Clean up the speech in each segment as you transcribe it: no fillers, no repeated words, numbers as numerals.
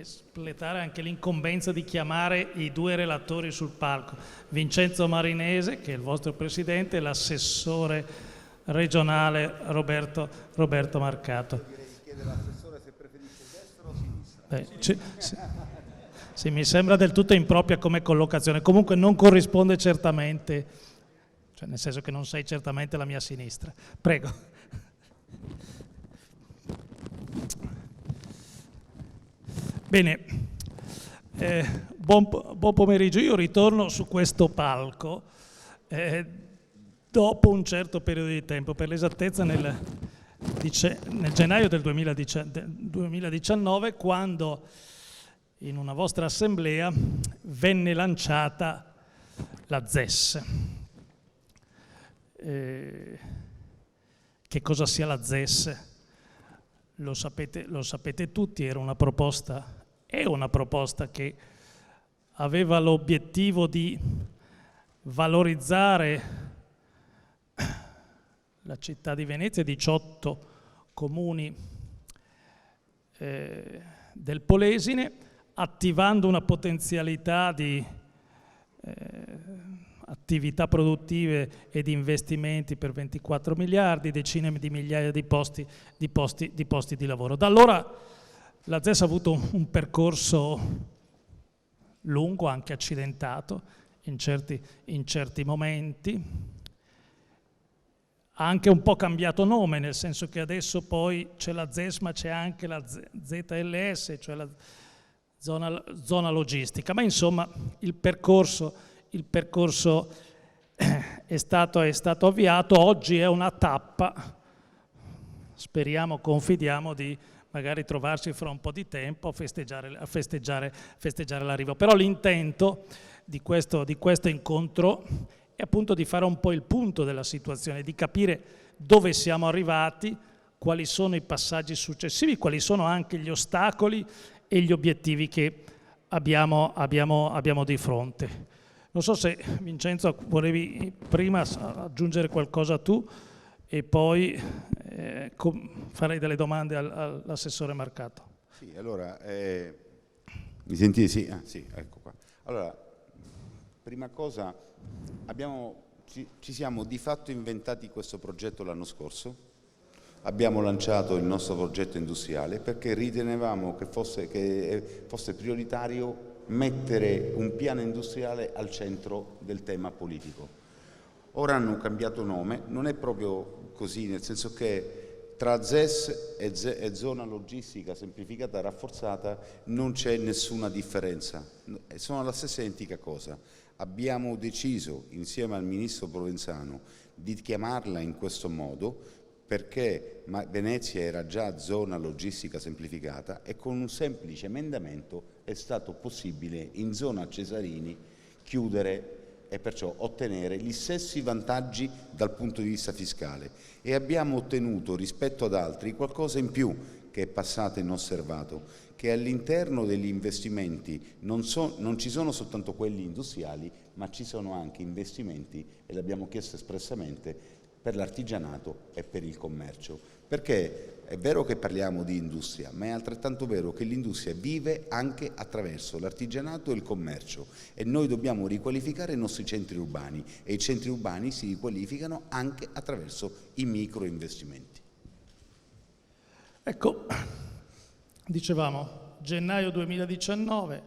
espletare anche l'incombenza di chiamare i due relatori sul palco, Vincenzo Marinese, che è il vostro presidente, e l'assessore regionale Roberto Marcato. Direi di chiedere all'assessore se preferisce destra o sinistra. Sì, mi sembra del tutto impropria come collocazione, comunque non corrisponde certamente, cioè nel senso che non sei certamente la mia sinistra. Prego. Bene, buon pomeriggio. Io ritorno su questo palco dopo un certo periodo di tempo, per l'esattezza nel gennaio del 2019, quando in una vostra assemblea venne lanciata la ZES. Che cosa sia la ZES? Lo sapete tutti, è una proposta che aveva l'obiettivo di valorizzare la città di Venezia e 18 comuni del Polesine, attivando una potenzialità di attività produttive e di investimenti per 24 miliardi, decine di migliaia di posti di lavoro. Da allora la ZES ha avuto un percorso lungo, anche accidentato in certi momenti, ha anche un po' cambiato nome, nel senso che adesso poi c'è la ZES ma c'è anche la ZLS, cioè la zona logistica, ma insomma il percorso è stato avviato. Oggi è una tappa, confidiamo di magari trovarci fra un po' di tempo a festeggiare l'arrivo. Però l'intento di questo incontro è appunto di fare un po' il punto della situazione, di capire dove siamo arrivati, quali sono i passaggi successivi, quali sono anche gli ostacoli e gli obiettivi che abbiamo di fronte. Non so se Vincenzo volevi prima aggiungere qualcosa tu e poi farei delle domande all'assessore Marcato. Sì, allora, mi sentite? Sì? Ah, sì, ecco qua. Allora, prima cosa, ci siamo di fatto inventati questo progetto l'anno scorso. Abbiamo lanciato il nostro progetto industriale perché ritenevamo che fosse prioritario mettere un piano industriale al centro del tema politico. Ora hanno cambiato nome, non è proprio così, nel senso che tra ZES e zona logistica semplificata e rafforzata non c'è nessuna differenza, sono la stessa identica cosa. Abbiamo deciso insieme al ministro Provenzano di chiamarla in questo modo perché Venezia era già zona logistica semplificata e con un semplice emendamento è stato possibile in zona Cesarini chiudere e perciò ottenere gli stessi vantaggi dal punto di vista fiscale, e abbiamo ottenuto rispetto ad altri qualcosa in più che è passato inosservato, che all'interno degli investimenti non ci sono soltanto quelli industriali, ma ci sono anche investimenti, e l'abbiamo chiesto espressamente, per l'artigianato e per il commercio, perché è vero che parliamo di industria, ma è altrettanto vero che l'industria vive anche attraverso l'artigianato e il commercio, e noi dobbiamo riqualificare i nostri centri urbani, e i centri urbani si riqualificano anche attraverso i microinvestimenti. Ecco, dicevamo gennaio 2019,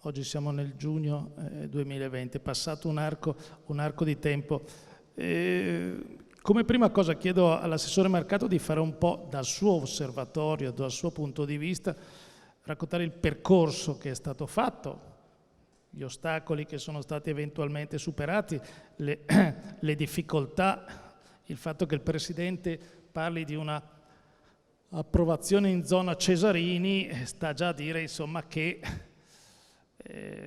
oggi siamo nel giugno 2020, è passato un arco di tempo. Come prima cosa chiedo all'assessore Marcato di fare un po' dal suo osservatorio, dal suo punto di vista, raccontare il percorso che è stato fatto, gli ostacoli che sono stati eventualmente superati, le difficoltà, il fatto che il Presidente parli di una approvazione in zona Cesarini sta già a dire insomma che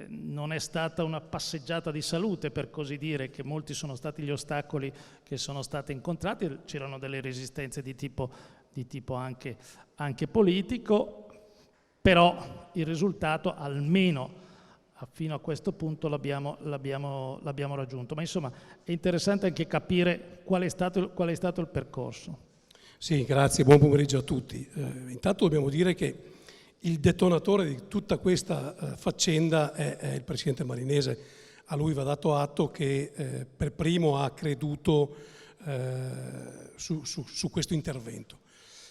non è stata una passeggiata di salute, per così dire, che molti sono stati gli ostacoli che sono stati incontrati, c'erano delle resistenze di tipo anche politico, però il risultato almeno fino a questo punto l'abbiamo raggiunto. Ma insomma è interessante anche capire qual è stato il percorso. Sì, grazie, buon pomeriggio a tutti. Intanto dobbiamo dire che Il detonatore di tutta questa faccenda è il presidente Marinese. A lui va dato atto che per primo ha creduto su questo intervento.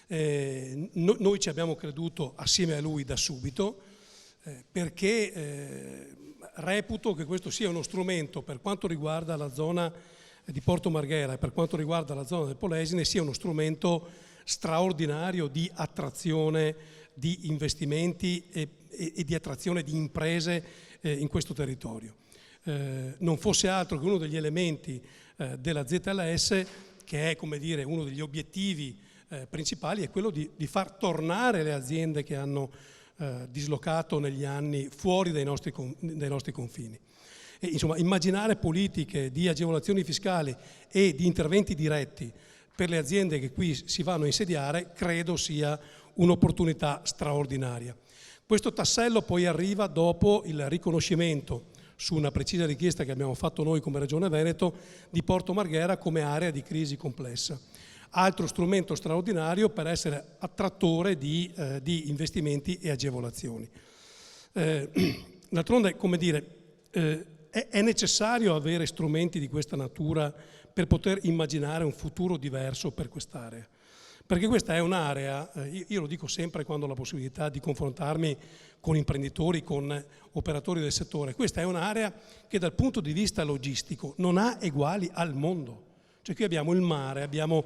Noi ci abbiamo creduto assieme a lui da subito, perché reputo che questo sia uno strumento, per quanto riguarda la zona di Porto Marghera e per quanto riguarda la zona del Polesine, sia uno strumento straordinario di attrazione di investimenti e di attrazione di imprese in questo territorio. Non fosse altro che uno degli elementi della ZLS, che è, come dire, uno degli obiettivi principali, è quello di far tornare le aziende che hanno dislocato negli anni fuori dai nostri confini. E, insomma, immaginare politiche di agevolazioni fiscali e di interventi diretti per le aziende che qui si vanno a insediare credo sia un'opportunità straordinaria. Questo tassello poi arriva dopo il riconoscimento, su una precisa richiesta che abbiamo fatto noi come Regione Veneto, di Porto Marghera come area di crisi complessa. Altro strumento straordinario per essere attrattore di investimenti e agevolazioni. D'altronde, come dire, è necessario avere strumenti di questa natura per poter immaginare un futuro diverso per quest'area. Perché questa è un'area, io lo dico sempre quando ho la possibilità di confrontarmi con imprenditori, con operatori del settore, questa è un'area che dal punto di vista logistico non ha eguali al mondo. Cioè qui abbiamo il mare, abbiamo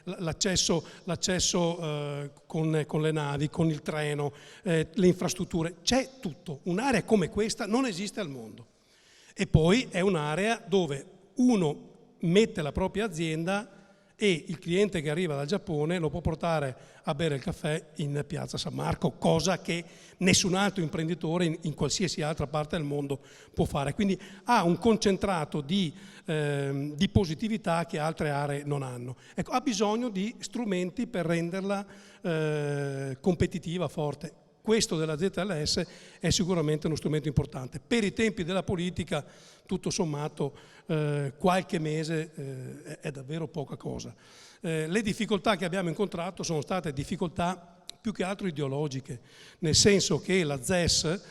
l'accesso con le navi, con il treno, le infrastrutture, c'è tutto. Un'area come questa non esiste al mondo. E poi è un'area dove uno mette la propria azienda e il cliente che arriva dal Giappone lo può portare a bere il caffè in piazza San Marco, cosa che nessun altro imprenditore in qualsiasi altra parte del mondo può fare. Quindi ha un concentrato di positività che altre aree non hanno. Ecco, ha bisogno di strumenti per renderla competitiva, forte. Questo della ZLS è sicuramente uno strumento importante. Per i tempi della politica, tutto sommato, qualche mese è davvero poca cosa. Le difficoltà che abbiamo incontrato sono state difficoltà più che altro ideologiche, nel senso che la ZES,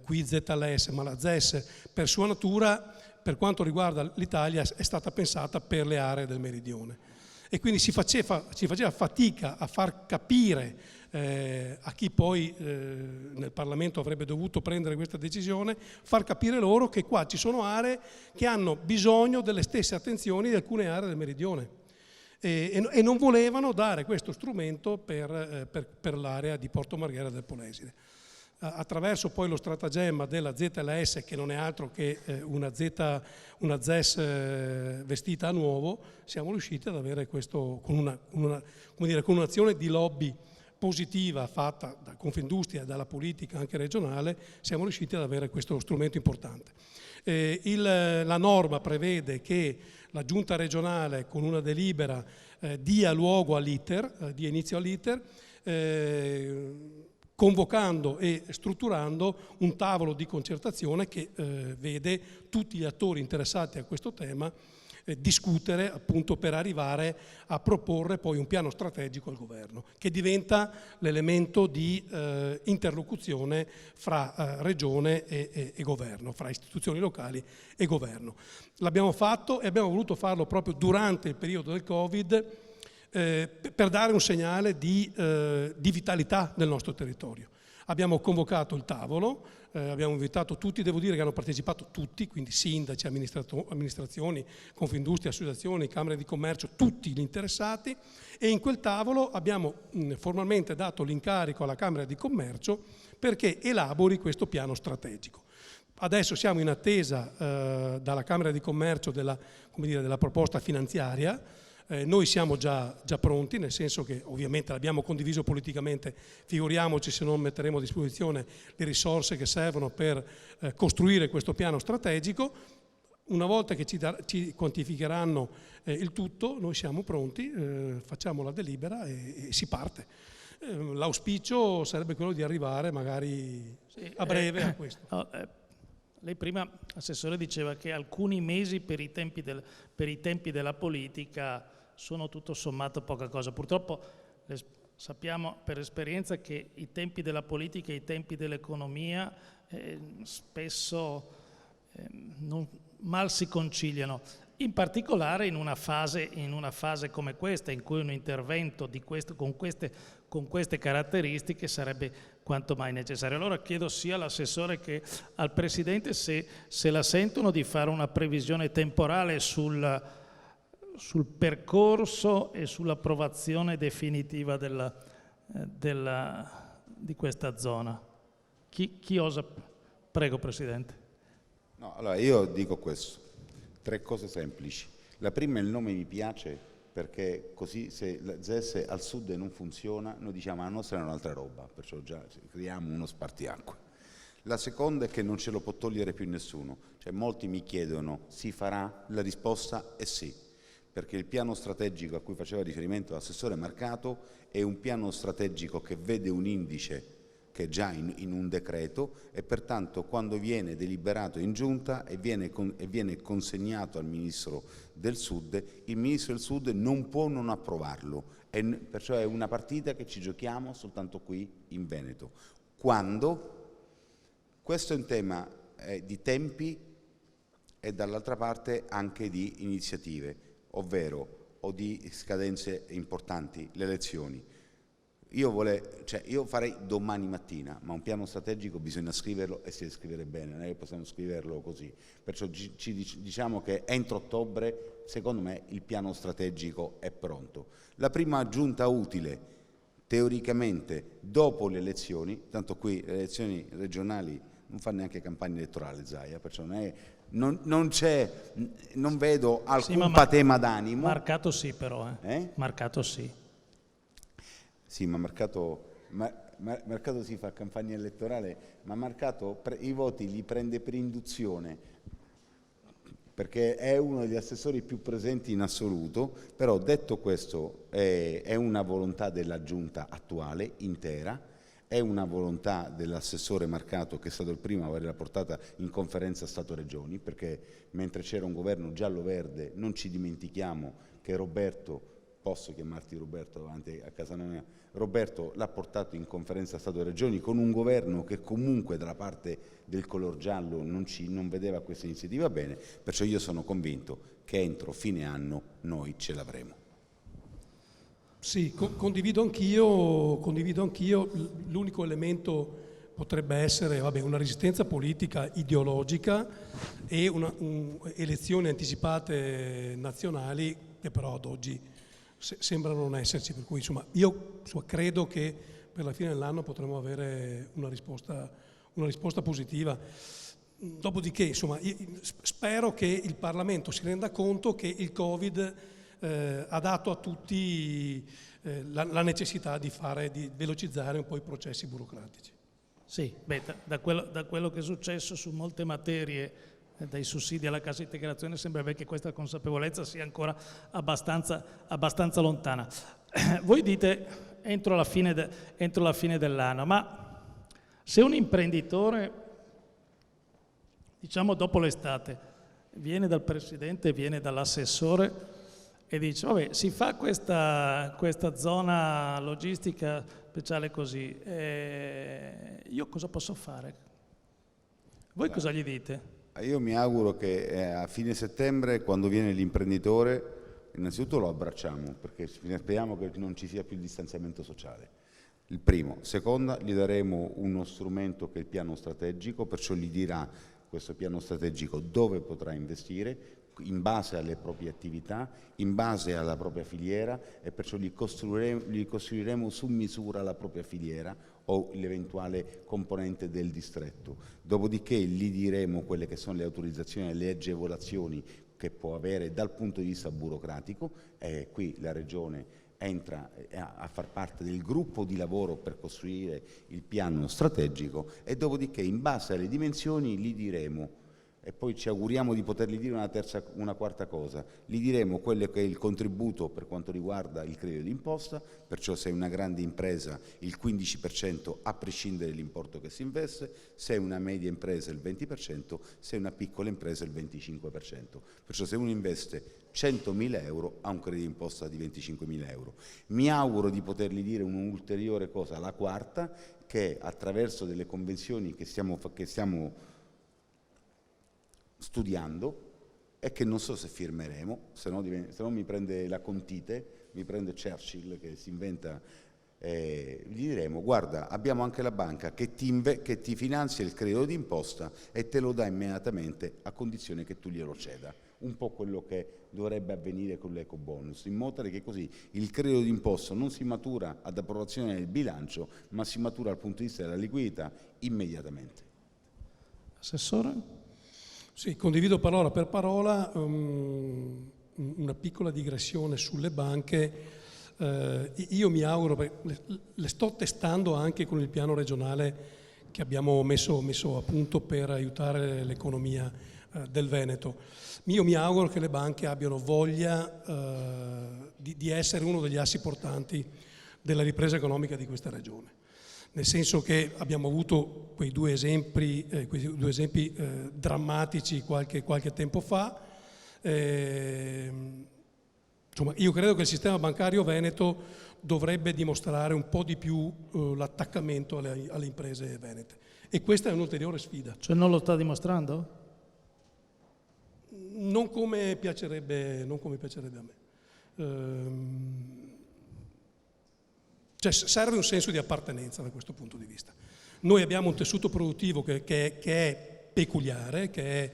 qui ZLS, ma la ZES per sua natura, per quanto riguarda l'Italia, è stata pensata per le aree del meridione. E quindi si faceva fatica a far capire a chi poi nel Parlamento avrebbe dovuto prendere questa decisione, far capire loro che qua ci sono aree che hanno bisogno delle stesse attenzioni di alcune aree del meridione e non volevano dare questo strumento per l'area di Porto Marghera del Polesine. Attraverso poi lo stratagemma della ZLS, che non è altro che una ZES vestita a nuovo, siamo riusciti ad avere questo con un'azione di lobby positiva fatta da Confindustria e dalla politica anche regionale, siamo riusciti ad avere questo strumento importante. La norma prevede che la Giunta regionale con una delibera dia luogo all'iter, dia inizio all'iter, convocando e strutturando un tavolo di concertazione che vede tutti gli attori interessati a questo tema discutere appunto per arrivare a proporre poi un piano strategico al governo che diventa l'elemento di interlocuzione fra regione e governo, fra istituzioni locali e governo. L'abbiamo fatto e abbiamo voluto farlo proprio durante il periodo del Covid per dare un segnale di vitalità del nostro territorio. Abbiamo convocato il tavolo, abbiamo invitato tutti, devo dire che hanno partecipato tutti, quindi sindaci, amministrazioni, Confindustria, associazioni, camere di commercio, tutti gli interessati, e in quel tavolo abbiamo formalmente dato l'incarico alla Camera di Commercio perché elabori questo piano strategico. Adesso siamo in attesa dalla Camera di Commercio della proposta finanziaria. Noi siamo già pronti, nel senso che ovviamente l'abbiamo condiviso politicamente, figuriamoci se non metteremo a disposizione le risorse che servono per costruire questo piano strategico. Una volta che ci quantificheranno il tutto, noi siamo pronti, facciamo la delibera e si parte. L'auspicio sarebbe quello di arrivare magari a breve a questo. Lei prima, Assessore, diceva che alcuni mesi per i tempi della politica sono tutto sommato poca cosa. Purtroppo Sappiamo per esperienza che i tempi della politica e i tempi dell'economia spesso mal si conciliano, in particolare in una fase come questa, in cui un intervento con queste caratteristiche sarebbe quanto mai necessario. Allora chiedo sia all'assessore che al Presidente se la sentono di fare una previsione temporale sul percorso e sull'approvazione definitiva di questa zona. Chi osa? Prego, Presidente. No, allora io dico questo, 3 cose semplici. La prima, il nome mi piace perché così se la ZES al sud non funziona, noi diciamo la nostra è un'altra roba, perciò già creiamo uno spartiacque. La seconda è che non ce lo può togliere più nessuno, cioè molti mi chiedono si farà? La risposta è sì, perché il piano strategico a cui faceva riferimento l'assessore Marcato è un piano strategico che vede un indice che è già in un decreto e pertanto quando viene deliberato in giunta e viene consegnato al Ministro del Sud, il Ministro del Sud non può non approvarlo, e perciò è una partita che ci giochiamo soltanto qui in Veneto. Quando questo è un tema di tempi e dall'altra parte anche di iniziative, ovvero o di scadenze importanti, le elezioni. Io farei domani mattina, ma un piano strategico bisogna scriverlo e si deve scrivere bene, non è che possiamo scriverlo così. Perciò diciamo che entro ottobre, secondo me, il piano strategico è pronto. La prima giunta utile, teoricamente, dopo le elezioni, tanto qui le elezioni regionali non fa neanche campagna elettorale Zaia, perciò non vedo alcun patema d'animo. Marcato sì però, Marcato sì. Sì, ma Marcato si fa campagna elettorale, ma Marcato i voti li prende per induzione, perché è uno degli assessori più presenti in assoluto, però detto questo è una volontà della giunta attuale, intera, è una volontà dell'assessore Marcato che è stato il primo a averla portata in conferenza Stato-Regioni, perché mentre c'era un governo giallo-verde non ci dimentichiamo che Roberto, posso chiamarti Roberto davanti a casa mia, Roberto l'ha portato in conferenza Stato-Regioni con un governo che comunque dalla parte del color giallo non vedeva questa iniziativa bene, perciò io sono convinto che entro fine anno noi ce l'avremo. Sì, condivido anch'io, l'unico elemento potrebbe essere una resistenza politica ideologica e elezioni anticipate nazionali che però ad oggi sembrano non esserci, per cui io credo che per la fine dell'anno potremo avere una risposta positiva. Dopodiché spero che il Parlamento si renda conto che il Covid ha dato a tutti la necessità di velocizzare un po' i processi burocratici. Sì, da quello che è successo su molte materie, dai sussidi alla cassa integrazione, sembra che questa consapevolezza sia ancora abbastanza lontana. Voi dite entro la fine dell'anno, ma se un imprenditore, diciamo dopo l'estate, viene dal Presidente, viene dall'assessore e dice vabbè, si fa questa zona logistica speciale così, io cosa posso fare? Voi cosa gli dite? Io mi auguro che a fine settembre, quando viene l'imprenditore, innanzitutto lo abbracciamo, perché speriamo che non ci sia più il distanziamento sociale. Il primo. Seconda, gli daremo uno strumento che è il piano strategico, perciò gli dirà questo piano strategico dove potrà investire, in base alle proprie attività, in base alla propria filiera, e perciò gli costruiremo su misura la propria filiera o l'eventuale componente del distretto. Dopodiché gli diremo quelle che sono le autorizzazioni e le agevolazioni che può avere dal punto di vista burocratico, e qui la Regione entra a far parte del gruppo di lavoro per costruire il piano strategico, e dopodiché in base alle dimensioni gli diremo e poi ci auguriamo di potergli dire una quarta cosa. Gli diremo quello che è il contributo per quanto riguarda il credito d'imposta, perciò se è una grande impresa il 15% a prescindere dall'importo che si investe, se è una media impresa il 20%, se è una piccola impresa il 25%. Perciò se uno investe 100.000 euro ha un credito d'imposta di 25.000 euro. Mi auguro di potergli dire un'ulteriore cosa, la quarta, che attraverso delle convenzioni che stiamo studiando e che non so se firmeremo, se no mi prende la Contite, mi prende Churchill che si inventa, gli diremo guarda abbiamo anche la banca che ti finanzia il credito d'imposta e te lo dà immediatamente a condizione che tu glielo ceda, un po' quello che dovrebbe avvenire con l'eco bonus, in modo tale che così il credito d'imposta non si matura ad approvazione del bilancio ma si matura dal punto di vista della liquidità immediatamente. Assessore? Sì, condivido parola per parola, una piccola digressione sulle banche. Io mi auguro, le sto testando anche con il piano regionale che abbiamo messo a punto per aiutare l'economia del Veneto. Io mi auguro che le banche abbiano voglia di essere uno degli assi portanti della ripresa economica di questa regione. Nel senso che abbiamo avuto quei due esempi drammatici qualche tempo fa. Insomma, io credo che il sistema bancario veneto dovrebbe dimostrare un po' di più l'attaccamento alle imprese venete. E questa è un'ulteriore sfida. Cioè non lo sta dimostrando? Non come piacerebbe a me. Cioè serve un senso di appartenenza da questo punto di vista. Noi abbiamo un tessuto produttivo che è peculiare, che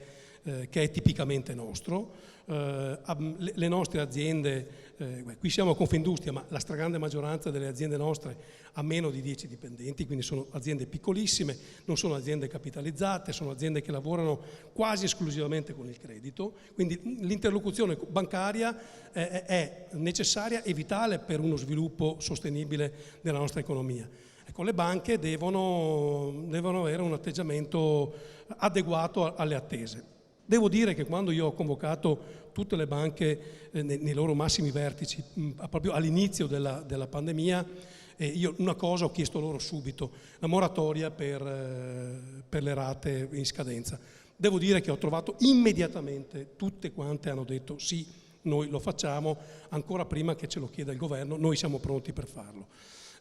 è tipicamente nostro. Le nostre aziende, qui siamo a Confindustria, ma la stragrande maggioranza delle aziende nostre ha meno di 10 dipendenti, quindi sono aziende piccolissime, non sono aziende capitalizzate, sono aziende che lavorano quasi esclusivamente con il credito, quindi l'interlocuzione bancaria è necessaria e vitale per uno sviluppo sostenibile della nostra economia. Ecco, le banche devono avere un atteggiamento adeguato alle attese. Devo dire che quando io ho convocato tutte le banche nei loro massimi vertici, proprio all'inizio della pandemia, io una cosa ho chiesto loro subito, la moratoria per le rate in scadenza. Devo dire che ho trovato immediatamente, tutte quante hanno detto sì, noi lo facciamo, ancora prima che ce lo chieda il governo, noi siamo pronti per farlo.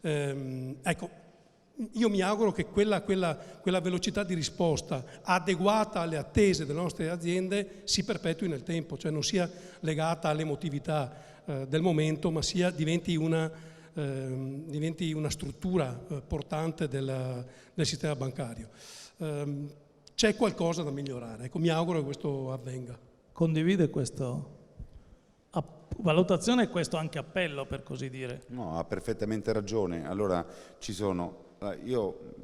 Ecco, io mi auguro che quella velocità di risposta adeguata alle attese delle nostre aziende si perpetui nel tempo, cioè non sia legata all'emotività del momento, ma diventi una struttura portante del sistema bancario. C'è qualcosa da migliorare, ecco, mi auguro che questo avvenga. Condivide questa valutazione e questo anche appello, per così dire? No, ha perfettamente ragione. Allora io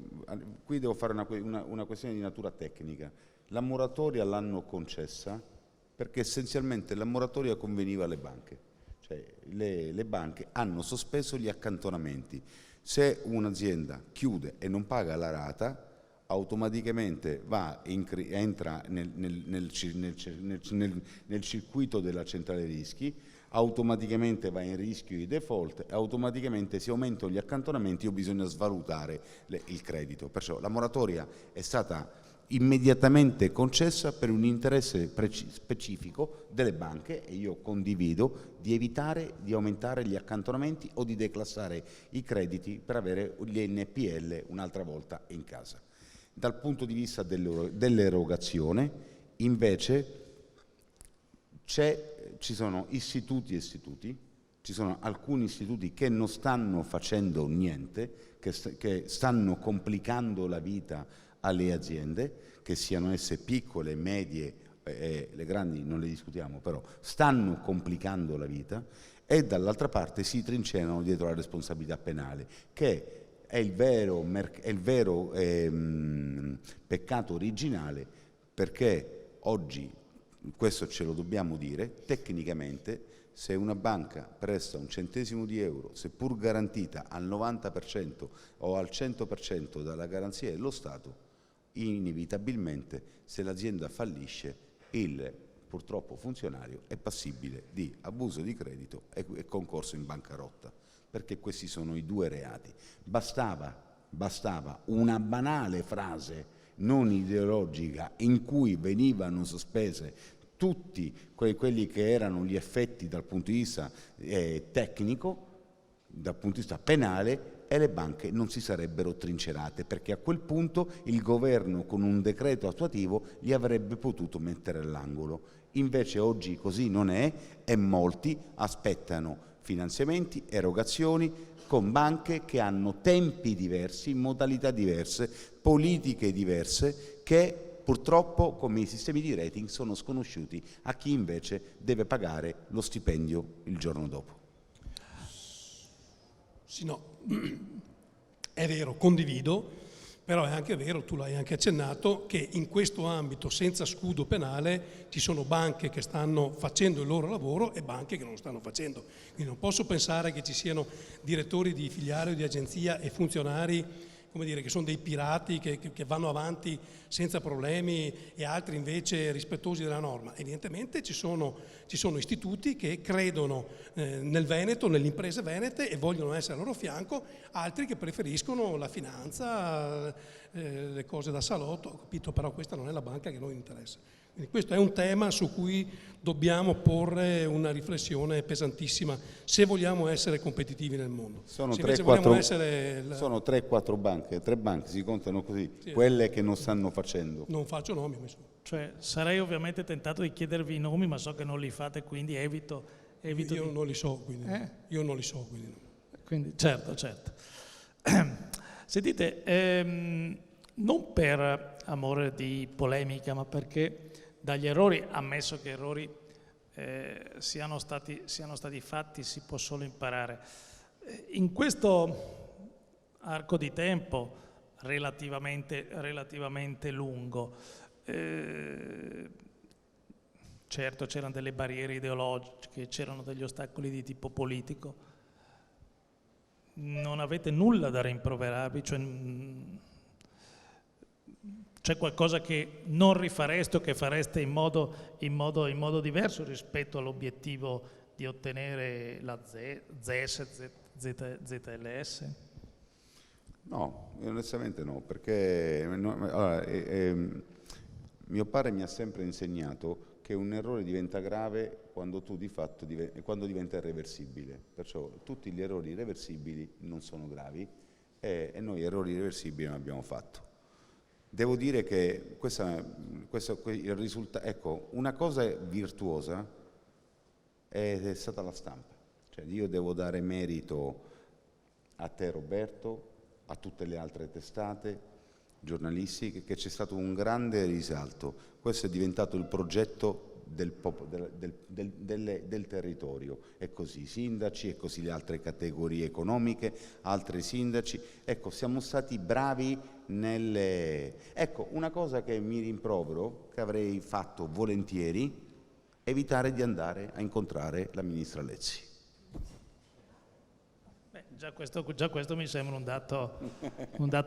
qui devo fare una questione di natura tecnica. La moratoria l'hanno concessa perché essenzialmente la moratoria conveniva alle banche, cioè le banche hanno sospeso gli accantonamenti. Se un'azienda chiude e non paga la rata, automaticamente entra nel circuito della centrale rischi, automaticamente va in rischio di default e automaticamente si aumentano gli accantonamenti o bisogna svalutare il credito. Perciò la moratoria è stata immediatamente concessa per un interesse specifico delle banche e io condivido di evitare di aumentare gli accantonamenti o di declassare i crediti per avere gli NPL un'altra volta in casa. Dal punto di vista dell'erogazione invece ci sono istituti, ci sono alcuni istituti che non stanno facendo niente, che stanno complicando la vita alle aziende, che siano esse piccole, medie, le grandi non le discutiamo, però stanno complicando la vita, e dall'altra parte si trincerano dietro la responsabilità penale, che è il vero peccato originale, perché oggi, questo ce lo dobbiamo dire, tecnicamente se una banca presta un centesimo di euro, seppur garantita al 90% o al 100% dalla garanzia dello Stato, inevitabilmente, se l'azienda fallisce, il purtroppo funzionario è passibile di abuso di credito e concorso in bancarotta, perché questi sono i due reati. Bastava una banale frase non ideologica in cui venivano sospese tutti quelli che erano gli effetti dal punto di vista tecnico, dal punto di vista penale, e le banche non si sarebbero trincerate, perché a quel punto il governo con un decreto attuativo li avrebbe potuto mettere all'angolo. Invece oggi così non è e molti aspettano finanziamenti, erogazioni con banche che hanno tempi diversi, modalità diverse, politiche diverse, che purtroppo, come i sistemi di rating, sono sconosciuti a chi invece deve pagare lo stipendio il giorno dopo. Sì, no, è vero, condivido, però è anche vero, tu l'hai anche accennato, che in questo ambito senza scudo penale ci sono banche che stanno facendo il loro lavoro e banche che non lo stanno facendo. Quindi non posso pensare che ci siano direttori di filiale o di agenzia e funzionari, come dire, che sono dei pirati che vanno avanti senza problemi e altri invece rispettosi della norma. Evidentemente ci sono istituti che credono nel Veneto, nelle imprese venete e vogliono essere al loro fianco, altri che preferiscono la finanza, le cose da salotto. Ho capito, però questa non è la banca che a noi interessa. Quindi questo è un tema su cui dobbiamo porre una riflessione pesantissima se vogliamo essere competitivi nel mondo. Sono se 3-4 banche, 3 banche si contano così, sì, quelle che non stanno facendo. Non faccio nomi. Cioè, sarei ovviamente tentato di chiedervi i nomi, ma so che non li fate, quindi evito io non li so, quindi. Io non li so, quindi certo. Sentite, non per amore di polemica, ma perché dagli errori, ammesso che errori siano stati fatti, si può solo imparare. In questo arco di tempo relativamente lungo, certo c'erano delle barriere ideologiche, c'erano degli ostacoli di tipo politico, non avete nulla da rimproverarvi, cioè c'è qualcosa che non rifareste o che fareste in modo diverso rispetto all'obiettivo di ottenere la ZES, ZLS? No, onestamente no, perché mio padre mi ha sempre insegnato che un errore diventa grave quando quando diventa irreversibile. Perciò tutti gli errori irreversibili non sono gravi e noi errori irreversibili non abbiamo fatto. Devo dire che il risultato, ecco, una cosa virtuosa è stata la stampa. Cioè, io devo dare merito a te, Roberto, a tutte le altre testate giornalistiche, che c'è stato un grande risalto. Questo è diventato il progetto del territorio, e così i sindaci, e così le altre categorie economiche, altri sindaci. Ecco, siamo stati bravi Ecco, una cosa che mi rimprovero, che avrei fatto volentieri, evitare di andare a incontrare la ministra Lezzi. Già questo mi sembra un dato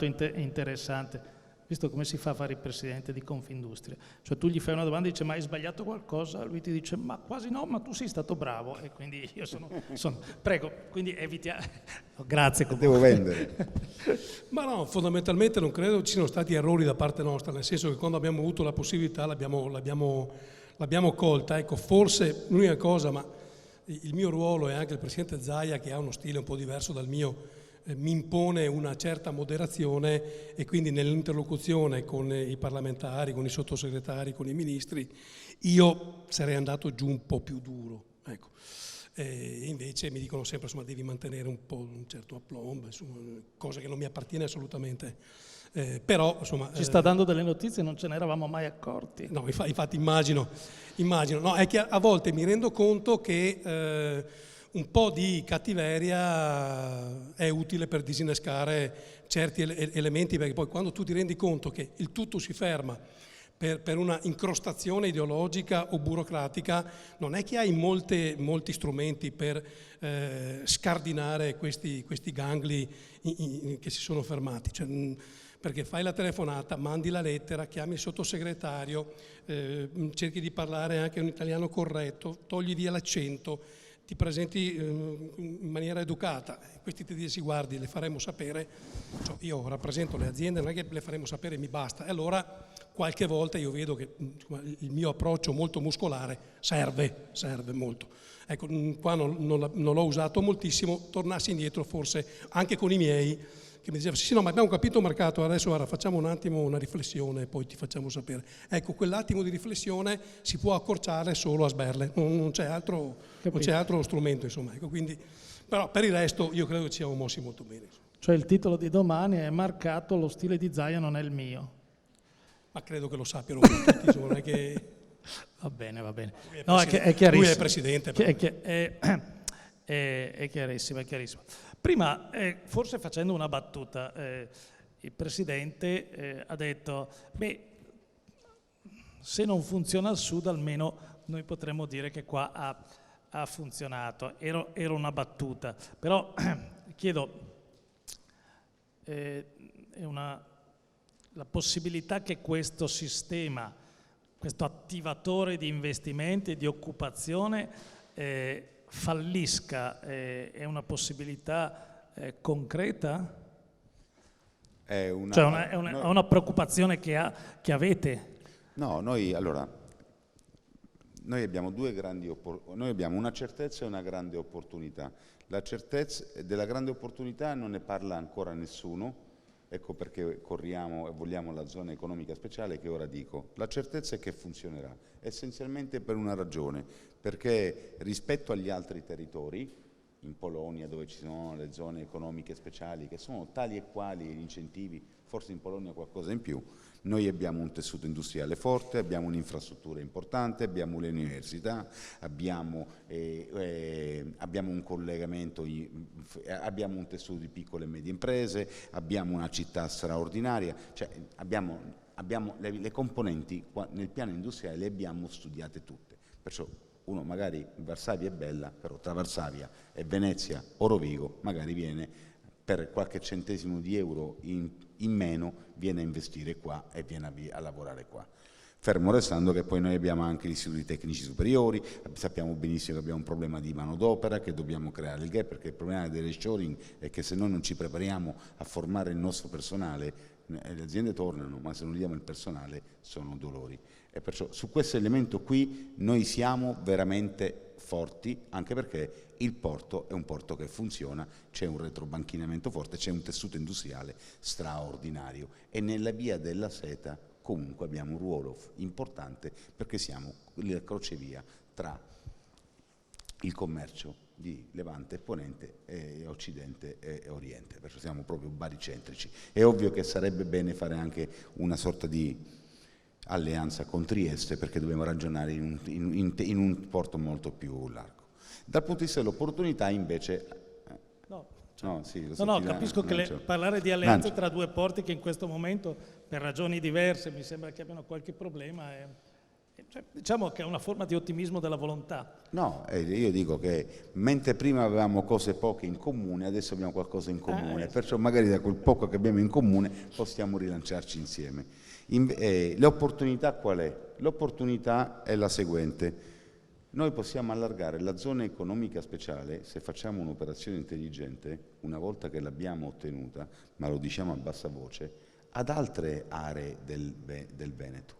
interessante. Visto come si fa a fare il presidente di Confindustria. Cioè tu gli fai una domanda e dice ma hai sbagliato qualcosa? Lui ti dice ma quasi no, ma tu sei stato bravo. E quindi io sono prego, quindi evitiamo. Grazie. Devo vendere. Ma no, fondamentalmente non credo ci siano stati errori da parte nostra, nel senso che quando abbiamo avuto la possibilità l'abbiamo colta. Ecco, forse l'unica cosa, ma il mio ruolo è anche il presidente Zaia, che ha uno stile un po' diverso dal mio, mi impone una certa moderazione, e quindi nell'interlocuzione con i parlamentari, con i sottosegretari, con i ministri, io sarei andato giù un po' più duro. Ecco. Invece mi dicono sempre, insomma, devi mantenere un po' un certo aplomb, insomma, cosa che non mi appartiene assolutamente. Però, insomma, ci sta dando delle notizie, non ce ne eravamo mai accorti. No, infatti immagino. No, è che a volte mi rendo conto che un po' di cattiveria è utile per disinnescare certi elementi, perché poi quando tu ti rendi conto che il tutto si ferma per una incrostazione ideologica o burocratica, non è che hai molti strumenti per scardinare questi gangli che si sono fermati. Cioè, perché fai la telefonata, mandi la lettera, chiami il sottosegretario, cerchi di parlare anche un italiano corretto, togli via l'accento, ti presenti in maniera educata. Questi ti dicono: guardi, le faremo sapere, cioè, io rappresento le aziende, non è che le faremo sapere, mi basta. E allora qualche volta io vedo che il mio approccio molto muscolare serve molto. Ecco, qua non l'ho usato moltissimo, tornassi indietro forse anche con i miei, che mi diceva: sì, no, ma abbiamo capito il mercato, adesso guarda, facciamo un attimo una riflessione e poi ti facciamo sapere. Ecco, quell'attimo di riflessione si può accorciare solo a sberle, non c'è altro strumento, insomma. Ecco, quindi, però per il resto io credo che ci siamo mossi molto bene. Cioè il titolo di domani è marcato: lo stile di Zaia non è il mio. Ma credo che lo sappiano tutti, insomma, non è che... Va bene. No, È chiarissimo. Lui è presidente. È chiarissimo. Prima, forse facendo una battuta, il Presidente ha detto: beh, se non funziona al Sud, almeno noi potremmo dire che qua ha funzionato. Era una battuta, però chiedo, la possibilità che questo sistema, questo attivatore di investimenti e di occupazione fallisca, è una possibilità concreta? È una, Cioè è una preoccupazione che avete? No, noi abbiamo noi abbiamo una certezza e una grande opportunità. La certezza della grande opportunità non ne parla ancora nessuno, ecco perché corriamo e vogliamo la zona economica speciale, che ora dico. La certezza è che funzionerà, essenzialmente per una ragione, perché rispetto agli altri territori, in Polonia dove ci sono le zone economiche speciali, che sono tali e quali gli incentivi, forse in Polonia qualcosa in più, noi abbiamo un tessuto industriale forte, abbiamo un'infrastruttura importante, abbiamo le università, abbiamo un collegamento, abbiamo un tessuto di piccole e medie imprese, abbiamo una città straordinaria, cioè abbiamo le componenti nel piano industriale, le abbiamo studiate tutte. Perciò uno magari Varsavia è bella, però tra Varsavia e Venezia o Rovigo magari viene per qualche centesimo di euro in meno, viene a investire qua e viene a lavorare qua. Fermo restando che poi noi abbiamo anche gli istituti tecnici superiori, sappiamo benissimo che abbiamo un problema di manodopera, che dobbiamo creare il gap, perché il problema del reshoring è che se noi non ci prepariamo a formare il nostro personale, le aziende tornano, ma se non gli diamo il personale sono dolori. E perciò su questo elemento qui noi siamo veramente forti, anche perché il porto è un porto che funziona, c'è un retrobanchinamento forte, c'è un tessuto industriale straordinario e nella via della seta comunque abbiamo un ruolo importante, perché siamo la crocevia tra il commercio di Levante e Ponente, e Occidente e Oriente, perciò siamo proprio baricentrici. È ovvio che sarebbe bene fare anche una sorta di alleanza con Trieste, perché dobbiamo ragionare in un porto molto più largo. Dal punto di vista dell'opportunità invece... capisco che parlare di alleanze tra due porti che in questo momento, per ragioni diverse, mi sembra che abbiano qualche problema, diciamo che è una forma di ottimismo della volontà. No, io dico che mentre prima avevamo cose poche in comune, adesso abbiamo qualcosa in comune, perciò magari da quel poco che abbiamo in comune possiamo rilanciarci insieme. L'opportunità qual è? L'opportunità è la seguente. Noi possiamo allargare la zona economica speciale, se facciamo un'operazione intelligente, una volta che l'abbiamo ottenuta, ma lo diciamo a bassa voce, ad altre aree del Veneto.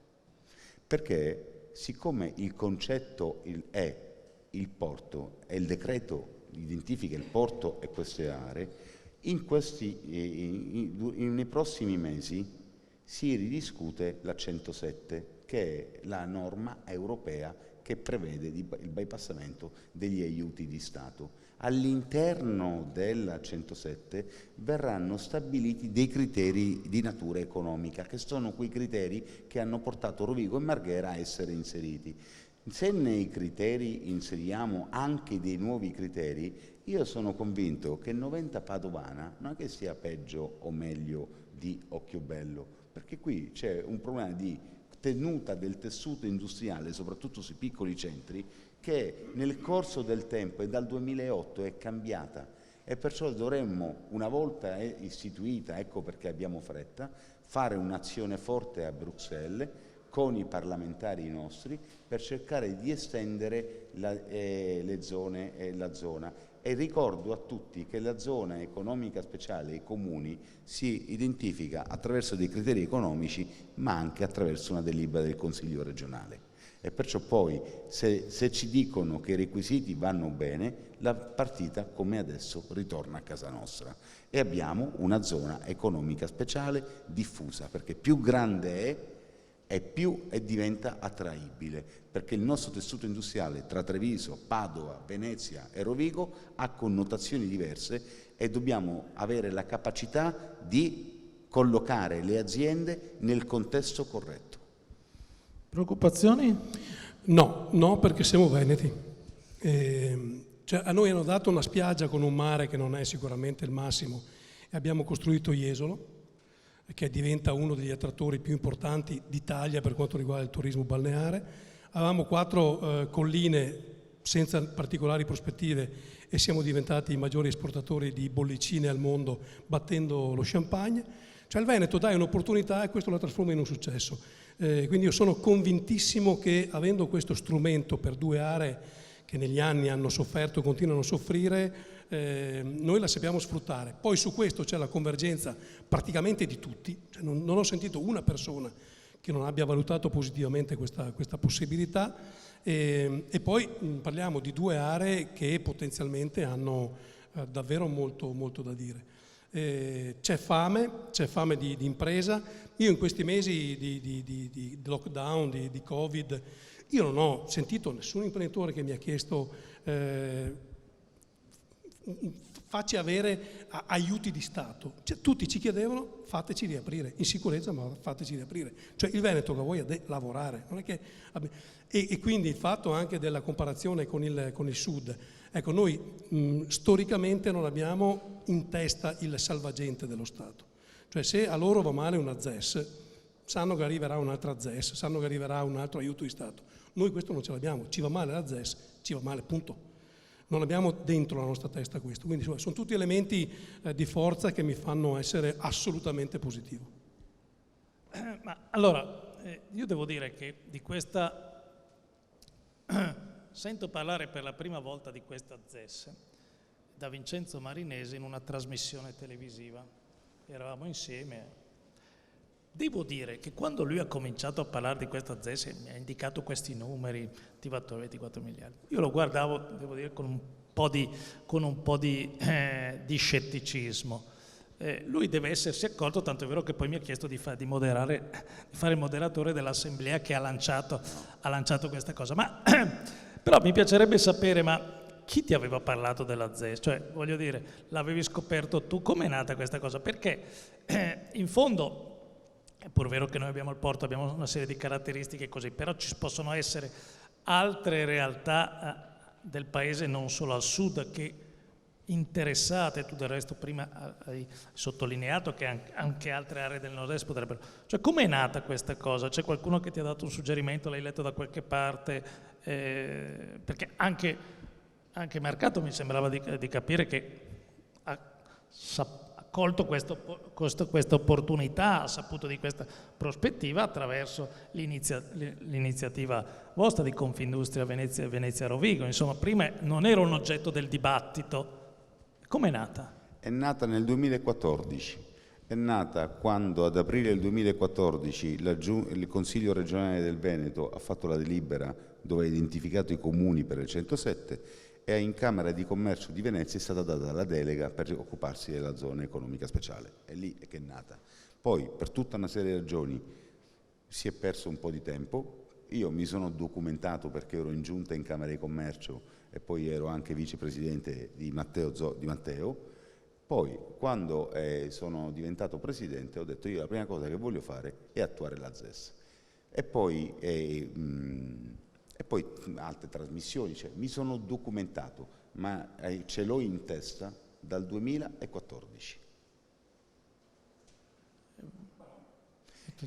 Perché siccome il concetto è il porto e il decreto identifica il porto e queste aree, nei prossimi mesi si ridiscute la 107, che è la norma europea che prevede il bypassamento degli aiuti di Stato. All'interno della 107 verranno stabiliti dei criteri di natura economica, che sono quei criteri che hanno portato Rovigo e Marghera a essere inseriti. Se nei criteri inseriamo anche dei nuovi criteri, io sono convinto che 90 Padovana non è che sia peggio o meglio di Occhiobello, perché qui c'è un problema di tenuta del tessuto industriale, soprattutto sui piccoli centri, che nel corso del tempo e dal 2008 è cambiata, e perciò dovremmo, una volta istituita, ecco perché abbiamo fretta, fare un'azione forte a Bruxelles con i parlamentari nostri per cercare di estendere le zone e la zona. E ricordo a tutti che la zona economica speciale, i comuni, si identifica attraverso dei criteri economici, ma anche attraverso una delibera del Consiglio regionale. E perciò poi, se ci dicono che i requisiti vanno bene, la partita, come adesso, ritorna a casa nostra. E abbiamo una zona economica speciale diffusa, perché più grande è più diventa attraibile, perché il nostro tessuto industriale tra Treviso, Padova, Venezia e Rovigo ha connotazioni diverse e dobbiamo avere la capacità di collocare le aziende nel contesto corretto. Preoccupazioni? No, perché siamo veneti. Cioè, a noi hanno dato una spiaggia con un mare che non è sicuramente il massimo, e abbiamo costruito Jesolo, che diventa uno degli attrattori più importanti d'Italia per quanto riguarda il turismo balneare. Avevamo 4 colline senza particolari prospettive e siamo diventati i maggiori esportatori di bollicine al mondo, battendo lo champagne. Cioè il Veneto dà un'opportunità e questo la trasforma in un successo. Quindi io sono convintissimo che, avendo questo strumento per 2 aree che negli anni hanno sofferto e continuano a soffrire, noi la sappiamo sfruttare. Poi su questo c'è la convergenza praticamente di tutti, cioè non ho sentito una persona che non abbia valutato positivamente questa possibilità, e poi parliamo di 2 aree che potenzialmente hanno davvero molto, molto da dire. C'è fame di impresa. Io in questi mesi di lockdown, di Covid, io non ho sentito nessun imprenditore che mi ha chiesto facci avere aiuti di Stato. Cioè, tutti ci chiedevano fateci riaprire, in sicurezza, ma fateci riaprire. Cioè il Veneto che voglia lavorare. Non è che e quindi il fatto anche della comparazione con il Sud. Ecco, noi storicamente non abbiamo in testa il salvagente dello Stato. Cioè se a loro va male una ZES, sanno che arriverà un'altra ZES, sanno che arriverà un altro aiuto di Stato. Noi questo non ce l'abbiamo, ci va male la ZES, ci va male, punto. Non abbiamo dentro la nostra testa questo, quindi sono tutti elementi di forza che mi fanno essere assolutamente positivo. Ma allora, io devo dire che di questa sento parlare per la prima volta di questa ZES da Vincenzo Marinesi in una trasmissione televisiva. Eravamo insieme. Devo dire che quando lui ha cominciato a parlare di questa ZES e mi ha indicato questi numeri, 24 miliardi, io lo guardavo, devo dire, con un po' di scetticismo. Lui deve essersi accorto, tanto è vero che poi mi ha chiesto di fare il moderatore dell'assemblea che ha lanciato questa cosa. Ma però mi piacerebbe sapere, ma chi ti aveva parlato della ZES? Cioè, voglio dire, l'avevi scoperto tu? Com'è nata questa cosa? Perché in fondo è pur vero che noi abbiamo il porto, abbiamo una serie di caratteristiche così, però ci possono essere altre realtà del paese, non solo al sud, che interessate. Tu del resto prima hai sottolineato che anche altre aree del nord-est potrebbero. Cioè, com'è nata questa cosa? C'è qualcuno che ti ha dato un suggerimento, l'hai letto da qualche parte? Perché anche Mercato mi sembrava di capire che ha colto questa opportunità, ha saputo di questa prospettiva attraverso l'iniziativa vostra di Confindustria Venezia Rovigo. Insomma, prima non era un oggetto del dibattito. Com'è nata? È nata nel 2014. È nata quando ad aprile del 2014 il Consiglio regionale del Veneto ha fatto la delibera dove ha identificato i comuni per il 107 e in Camera di Commercio di Venezia è stata data la delega per occuparsi della zona economica speciale. È lì che è nata. Poi, per tutta una serie di ragioni, si è perso un po' di tempo. Io mi sono documentato perché ero in giunta in Camera di Commercio e poi ero anche vicepresidente di Matteo. Poi, quando sono diventato presidente, ho detto io la prima cosa che voglio fare è attuare la ZES. E poi altre trasmissioni, cioè, mi sono documentato, ma ce l'ho in testa dal 2014.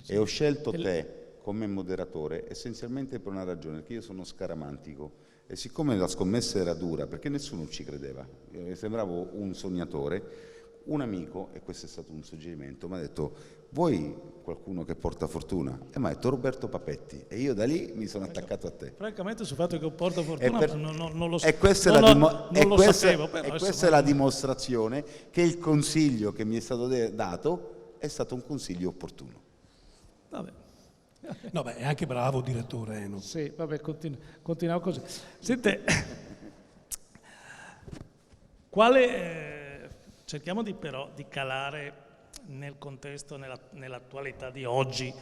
E ho scelto te come moderatore essenzialmente per una ragione, perché io sono scaramantico e siccome la scommessa era dura, perché nessuno ci credeva, sembravo un sognatore, un amico, e questo è stato un suggerimento, mi ha detto: vuoi qualcuno che porta fortuna? E mi ha detto Roberto Papetti, e io da lì mi sono attaccato a te. Francamente sul fatto che io porto fortuna non lo so. E questa sapevo. E questa è la dimostrazione che il consiglio che mi è stato dato è stato un consiglio opportuno. Vabbè. No, beh, è anche bravo direttore. No? Sì, vabbè, continuiamo così. Sente, cerchiamo però di calare nel contesto, nell'attualità di oggi,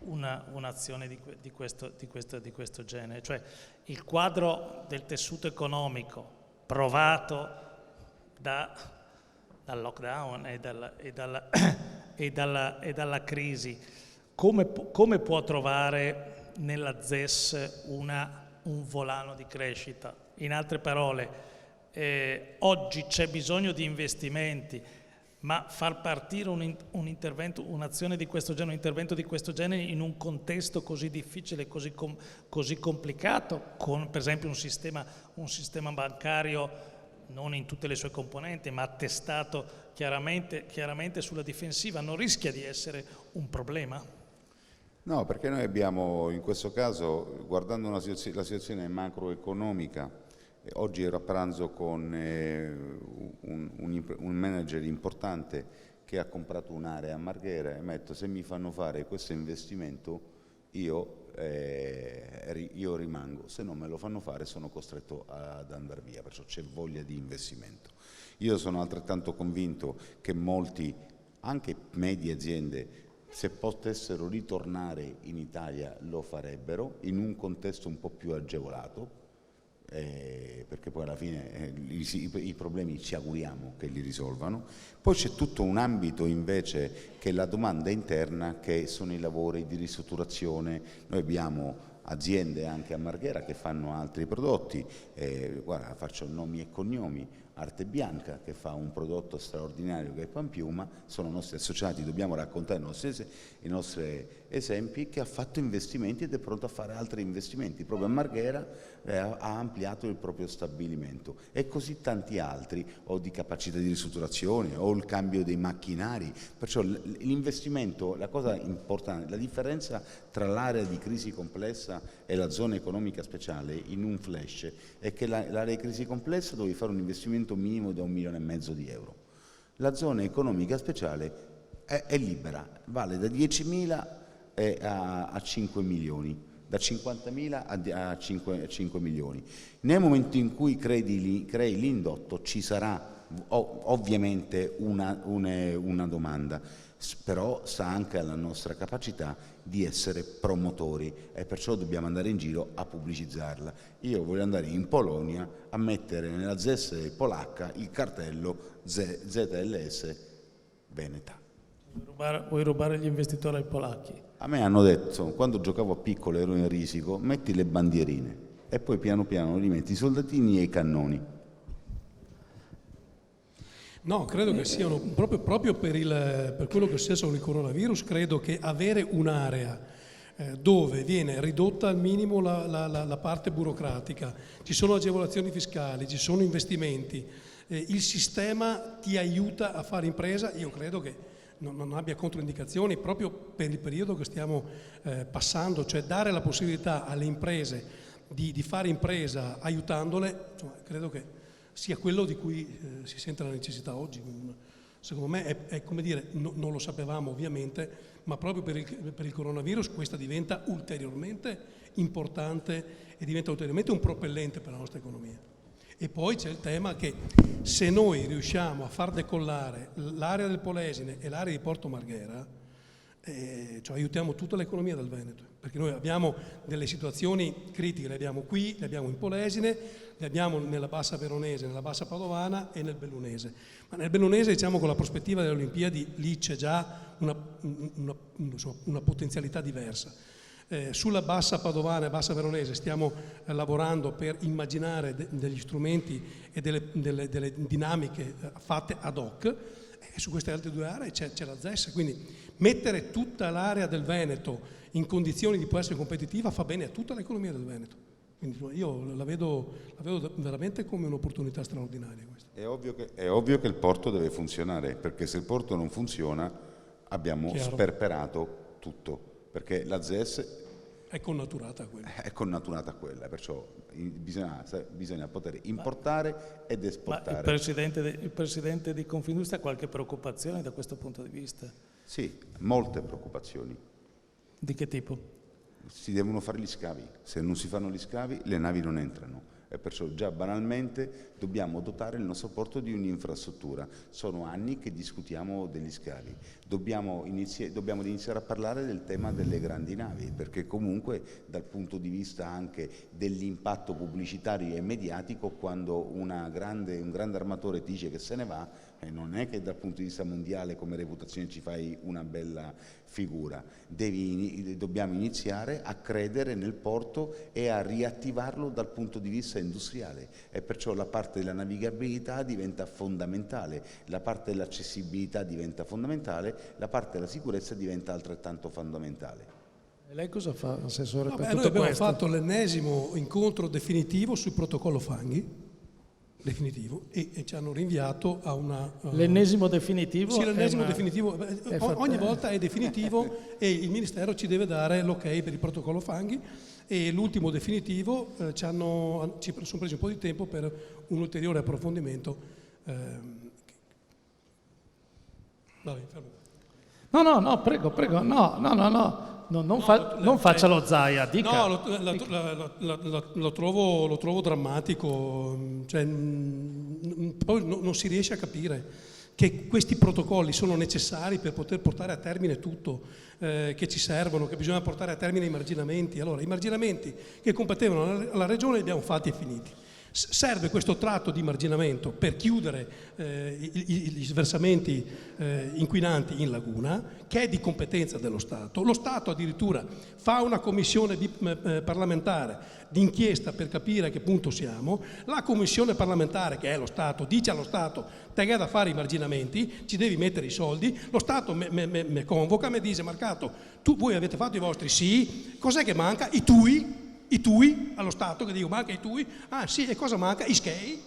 un'azione di questo genere. Cioè il quadro del tessuto economico provato dal lockdown e dalla crisi, come può trovare nella ZES un volano di crescita? In altre parole, oggi c'è bisogno di investimenti, ma far partire un intervento, un'azione di questo genere, un intervento di questo genere in un contesto così difficile, così complicato, con per esempio un sistema bancario non in tutte le sue componenti, ma attestato chiaramente sulla difensiva, non rischia di essere un problema? No, perché noi abbiamo, in questo caso, guardando la situazione macroeconomica, oggi ero a pranzo con un manager importante che ha comprato un'area a Marghera e mi ha detto: se mi fanno fare questo investimento io rimango, se non me lo fanno fare sono costretto ad andare via, perciò c'è voglia di investimento. Io sono altrettanto convinto che molti, anche medie aziende, se potessero ritornare in Italia lo farebbero in un contesto un po' più agevolato, perché poi alla fine i problemi ci auguriamo che li risolvano. Poi c'è tutto un ambito invece che è la domanda interna, che sono i lavori di ristrutturazione. Noi abbiamo aziende anche a Marghera che fanno altri prodotti, guarda, faccio nomi e cognomi: Arte Bianca, che fa un prodotto straordinario che è Panpiuma, sono nostri associati, dobbiamo raccontare i nostri esempi, che ha fatto investimenti ed è pronto a fare altri investimenti. Proprio a Marghera ha ampliato il proprio stabilimento, e così tanti altri, o di capacità di ristrutturazione o il cambio dei macchinari. Perciò l'investimento, la cosa importante, la differenza tra l'area di crisi complessa e la zona economica speciale in un flash è che l'area di crisi complessa dovevi fare un investimento minimo da 1,5 milioni di euro. La zona economica speciale è libera, vale da 10.000 a 5 milioni, da 50.000 a 5 milioni. Nel momento in cui crei l'indotto ci sarà ovviamente una domanda, però sta anche alla nostra capacità di essere promotori, e perciò dobbiamo andare in giro a pubblicizzarla. Io voglio andare in Polonia a mettere nella ZES polacca il cartello ZLS Veneta. Vuoi rubare gli investitori ai polacchi? A me hanno detto, quando giocavo a piccolo, ero in Risico, metti le bandierine e poi piano piano li metti i soldatini e i cannoni. No, credo che siano proprio per quello che è successo con il coronavirus, credo che avere un'area dove viene ridotta al minimo la parte burocratica, ci sono agevolazioni fiscali, ci sono investimenti, il sistema ti aiuta a fare impresa, io credo che non abbia controindicazioni proprio per il periodo che stiamo passando, cioè dare la possibilità alle imprese di fare impresa aiutandole, insomma, credo che sia quello di cui si sente la necessità oggi. Secondo me è come dire, non lo sapevamo ovviamente, ma proprio per il coronavirus questa diventa ulteriormente importante e diventa ulteriormente un propellente per la nostra economia. E poi c'è il tema che se noi riusciamo a far decollare l'area del Polesine e l'area di Porto Marghera, cioè aiutiamo tutta l'economia del Veneto, perché noi abbiamo delle situazioni critiche, le abbiamo qui, le abbiamo in Polesine, le abbiamo nella Bassa Veronese, nella Bassa Padovana e nel Bellunese. Ma nel Bellunese, diciamo, con la prospettiva delle Olimpiadi, lì c'è già una potenzialità diversa. Sulla Bassa Padovana e Bassa Veronese stiamo lavorando per immaginare degli strumenti e delle dinamiche fatte ad hoc. E su queste altre 2 aree c'è la ZES, quindi mettere tutta l'area del Veneto in condizioni di poter essere competitiva fa bene a tutta l'economia del Veneto. Quindi io la vedo veramente come un'opportunità straordinaria questa. È ovvio che il porto deve funzionare, perché se il porto non funziona abbiamo sperperato tutto, perché la ZES è connaturata a quella. Perciò bisogna poter importare ed esportare. Ma il presidente di Confindustria ha qualche preoccupazione da questo punto di vista? Sì, molte preoccupazioni. Di che tipo? Si devono fare gli scavi, se non si fanno gli scavi le navi non entrano. E perciò già banalmente dobbiamo dotare il nostro porto di un'infrastruttura. Sono anni che discutiamo degli scavi. Dobbiamo iniziare a parlare del tema delle grandi navi, perché comunque dal punto di vista anche dell'impatto pubblicitario e mediatico, quando un grande armatore ti dice che se ne va, non è che dal punto di vista mondiale come reputazione ci fai una bella figura. Dobbiamo iniziare a credere nel porto e a riattivarlo dal punto di vista industriale, e perciò la parte della navigabilità diventa fondamentale, la parte dell'accessibilità diventa fondamentale, la parte della sicurezza diventa altrettanto fondamentale. E lei cosa fa, Assessore, per Noi tutto abbiamo questo? fatto l'ennesimo incontro definitivo sul protocollo fanghi, e ci hanno rinviato a una... L'ennesimo definitivo? Sì, l'ennesimo definitivo. Ogni volta è definitivo e il Ministero ci deve dare l'ok per il protocollo fanghi, e l'ultimo definitivo ci sono presi un po' di tempo per un ulteriore approfondimento. Vabbè, fermo. No, prego, no. Non faccia lo Zaia, dica. No, lo trovo drammatico, cioè, poi non si riesce a capire che questi protocolli sono necessari per poter portare a termine tutto, che ci servono, che bisogna portare a termine i marginamenti. Allora, i marginamenti che competevano alla Regione li abbiamo fatti e finiti. Serve questo tratto di marginamento per chiudere gli sversamenti inquinanti in laguna, che è di competenza dello Stato. Lo Stato addirittura fa una commissione parlamentare d'inchiesta per capire a che punto siamo. La commissione parlamentare, che è lo Stato, dice allo Stato: te che hai da fare i marginamenti, ci devi mettere i soldi. Lo Stato mi convoca, mi dice: Marcato, voi avete fatto i vostri? Sì. Cos'è che manca? I TUI allo Stato, che dico manca i TUI, ah sì, e cosa manca? I SCEI.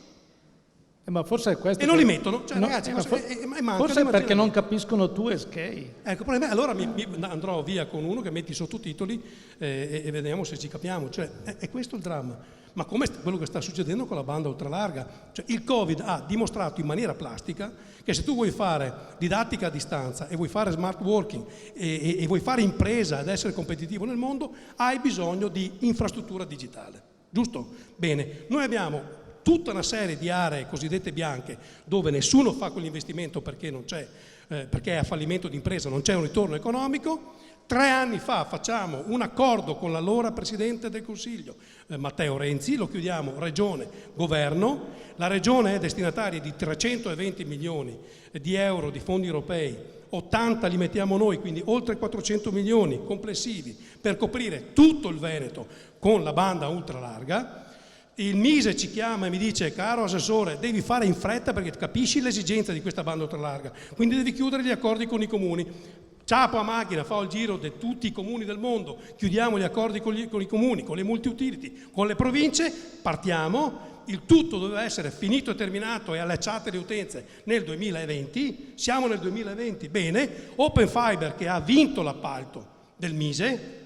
Ma forse è questo. E non li mettono, cioè, ragazzi, forse è perché non capiscono TUI e SCEI. Ecco, allora andrò via con uno che metti i sottotitoli e vediamo se ci capiamo, cioè è questo il dramma. Ma come quello che sta succedendo con la banda ultralarga, cioè il Covid ha dimostrato in maniera plastica che se tu vuoi fare didattica a distanza e vuoi fare smart working e vuoi fare impresa ed essere competitivo nel mondo, hai bisogno di infrastruttura digitale, giusto? Bene, noi abbiamo tutta una serie di aree cosiddette bianche dove nessuno fa quell'investimento perché non c'è, perché è a fallimento di impresa, non c'è un ritorno economico. 3 anni fa facciamo un accordo con l'allora Presidente del Consiglio, Matteo Renzi, lo chiudiamo Regione, Governo. La Regione è destinataria di 320 milioni di euro di fondi europei, 80 li mettiamo noi, quindi oltre 400 milioni complessivi per coprire tutto il Veneto con la banda ultralarga. Il Mise ci chiama e mi dice: caro Assessore, devi fare in fretta perché capisci l'esigenza di questa banda ultralarga, quindi devi chiudere gli accordi con i comuni. Ciapo a macchina, fa il giro di tutti i comuni del mondo, chiudiamo gli accordi con i comuni, con le multi-utility, con le province, partiamo, il tutto doveva essere finito e terminato e allacciate le utenze nel 2020, siamo nel 2020, bene, Open Fiber, che ha vinto l'appalto del Mise,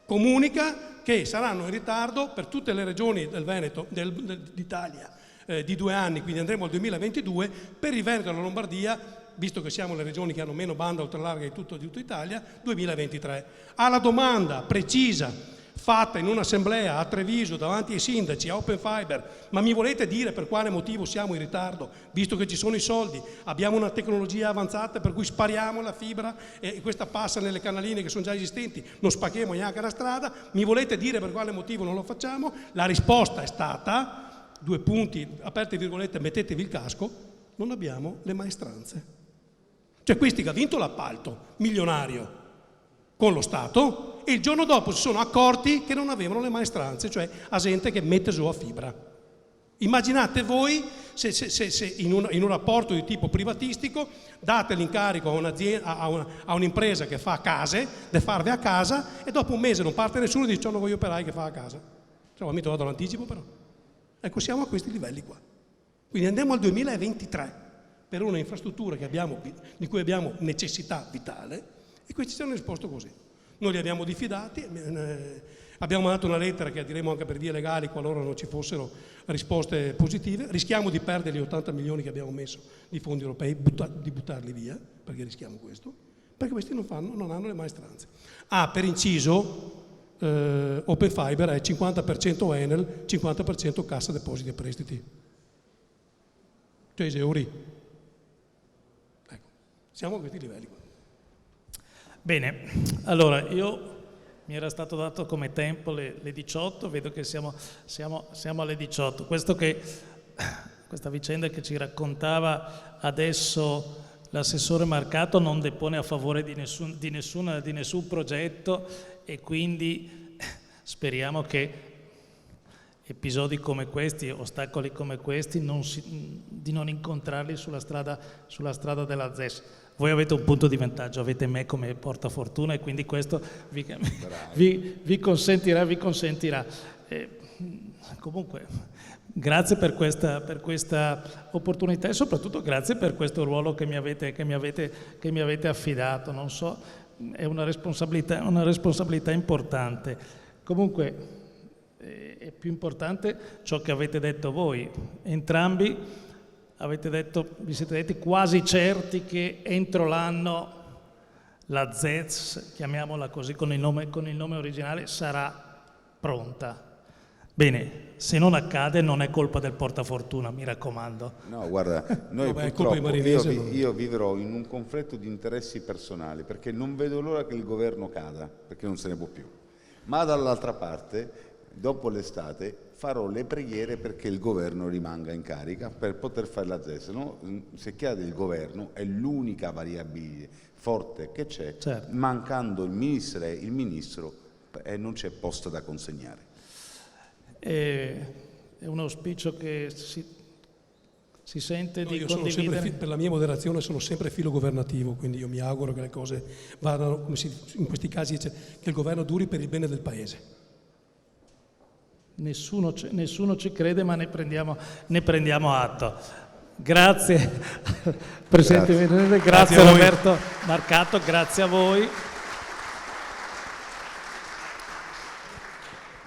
comunica che saranno in ritardo per tutte le regioni del Veneto, d'Italia, di 2 anni, quindi andremo al 2022, per il Veneto e la Lombardia, visto che siamo le regioni che hanno meno banda ultralarga di tutta Italia, 2023. Alla domanda precisa fatta in un'assemblea a Treviso davanti ai sindaci, a Open Fiber: ma mi volete dire per quale motivo siamo in ritardo, visto che ci sono i soldi, abbiamo una tecnologia avanzata per cui spariamo la fibra e questa passa nelle canaline che sono già esistenti, non spacchiamo neanche la strada, mi volete dire per quale motivo non lo facciamo? La risposta è stata, 2 punti, aperte virgolette, mettetevi il casco: non abbiamo le maestranze. Cioè questi che ha vinto l'appalto milionario con lo Stato e il giorno dopo si sono accorti che non avevano le maestranze, cioè a gente che mette su a fibra. Immaginate voi se in un rapporto di tipo privatistico date l'incarico a un'impresa che fa case, di farvi a casa, e dopo un mese non parte nessuno e dice non voglio operai che fa a casa. Cioè, mi trovato l'anticipo però. Ecco, siamo a questi livelli qua. Quindi andiamo al 2023 per una infrastruttura di cui abbiamo necessità vitale, e questi ci hanno risposto così. Noi li abbiamo diffidati, abbiamo mandato una lettera che diremo anche per vie legali qualora non ci fossero risposte positive. Rischiamo di perdere gli 80 milioni che abbiamo messo di fondi europei, di buttarli via, perché rischiamo questo, perché questi non hanno le maestranze. Per inciso, Open Fiber è 50% Enel, 50% Cassa Depositi e Prestiti. Cioè esauri. Ecco, siamo a questi livelli qua. Bene, allora mi era stato dato come tempo le 18, vedo che siamo alle 18. Questa vicenda che ci raccontava adesso l'assessore Marcato non depone a favore di nessun progetto, e quindi speriamo che episodi come questi, ostacoli come questi, di non incontrarli sulla strada della ZES. Voi avete un punto di vantaggio, avete me come portafortuna, e quindi questo vi consentirà. Comunque, grazie per questa opportunità, e soprattutto grazie per questo ruolo che mi avete affidato. Non so, è una responsabilità importante. Comunque, è più importante ciò che avete detto voi. Entrambi vi siete detti quasi certi che entro l'anno la ZES, chiamiamola così con il nome originale, sarà pronta. Bene, se non accade non è colpa del portafortuna, mi raccomando. No, guarda, noi purtroppo io vivrò in un conflitto di interessi personali, perché non vedo l'ora che il governo cada, perché non se ne può più. Ma dall'altra parte, dopo l'estate, farò le preghiere perché il governo rimanga in carica per poter fare la ZES. No? Se cade il governo è l'unica variabile forte che c'è, certo. Mancando il ministro non c'è posto da consegnare. È un auspicio che si sente di condividere. Per la mia moderazione sono sempre filo governativo, quindi io mi auguro che le cose vadano, come in questi casi dice, che il governo duri per il bene del Paese. Nessuno ci crede, ma ne prendiamo atto. Grazie Presidente, grazie Roberto Marcato, grazie a voi.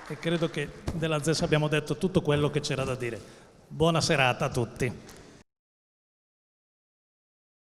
E credo che della ZES abbiamo detto tutto quello che c'era da dire. Buona serata a tutti.